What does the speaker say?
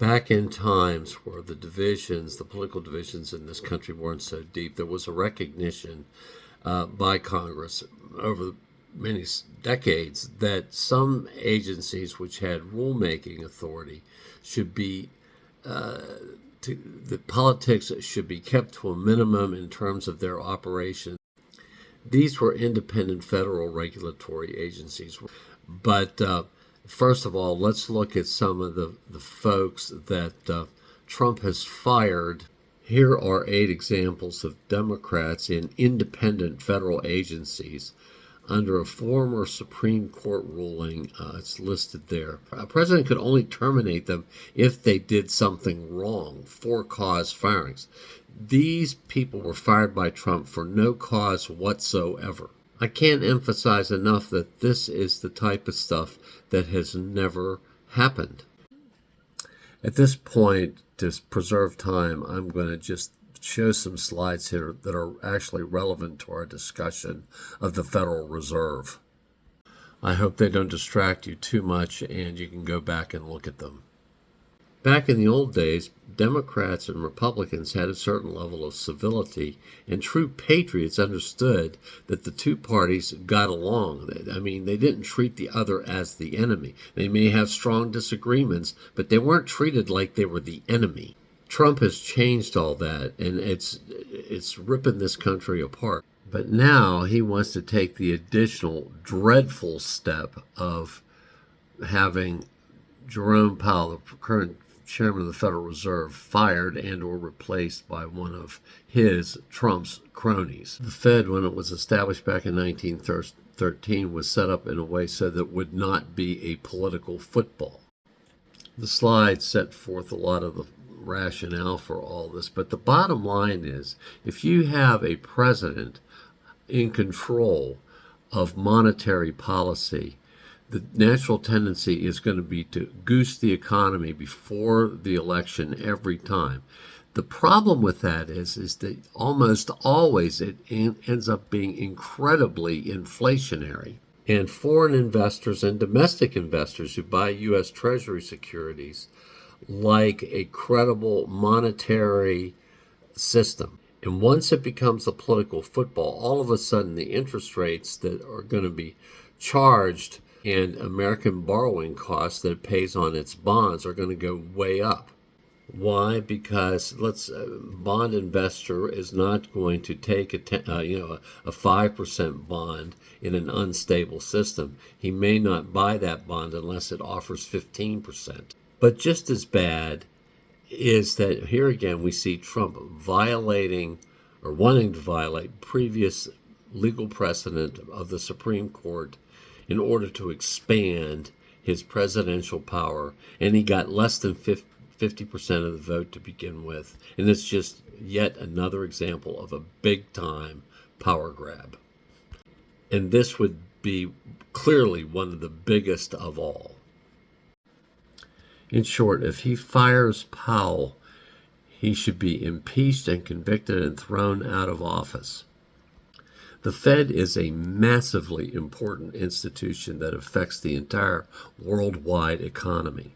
Back in times where the political divisions in this country weren't so deep, there was a recognition by Congress over many decades that some agencies which had rulemaking authority should be the politics should be kept to a minimum in terms of their operation. These were independent federal regulatory agencies. But first of all, let's look at some of the folks that Trump has fired. Here are 8 examples of Democrats in independent federal agencies under a former Supreme Court ruling. It's listed there. A president could only terminate them if they did something wrong, for-cause firings. These people were fired by Trump for no cause whatsoever. I can't emphasize enough that this is the type of stuff that has never happened. At this point, to preserve time, I'm going to just show some slides here that are actually relevant to our discussion of the Federal Reserve. I hope they don't distract you too much and you can go back and look at them. Back in the old days, Democrats and Republicans had a certain level of civility, and true patriots understood that the two parties got along. I mean, they didn't treat the other as the enemy. They may have strong disagreements, but they weren't treated like they were the enemy. Trump has changed all that, and it's ripping this country apart. But now he wants to take the additional dreadful step of having Jerome Powell, the current chairman of the Federal Reserve, fired and or replaced by one of Trump's cronies. The Fed, when it was established back in 1913, was set up in a way so that it would not be a political football. The slides set forth a lot of the rationale for all this, but the bottom line is, if you have a president in control of monetary policy, the natural tendency is going to be to goose the economy before the election every time. The problem with that is that almost always it ends up being incredibly inflationary. And foreign investors and domestic investors who buy U.S. Treasury securities like a credible monetary system. And once it becomes a political football, all of a sudden the interest rates that are going to be charged and American borrowing costs that it pays on its bonds are going to go way up. Why? Because bond investor is not going to take a 5% bond in an unstable system. He may not buy that bond unless it offers 15%. But just as bad is that here again we see Trump violating or wanting to violate previous legal precedent of the Supreme Court in order to expand his presidential power, and he got less than 50% of the vote to begin with. And it's just yet another example of a big-time power grab. And this would be clearly one of the biggest of all. In short, if he fires Powell, he should be impeached and convicted and thrown out of office. The Fed is a massively important institution that affects the entire worldwide economy.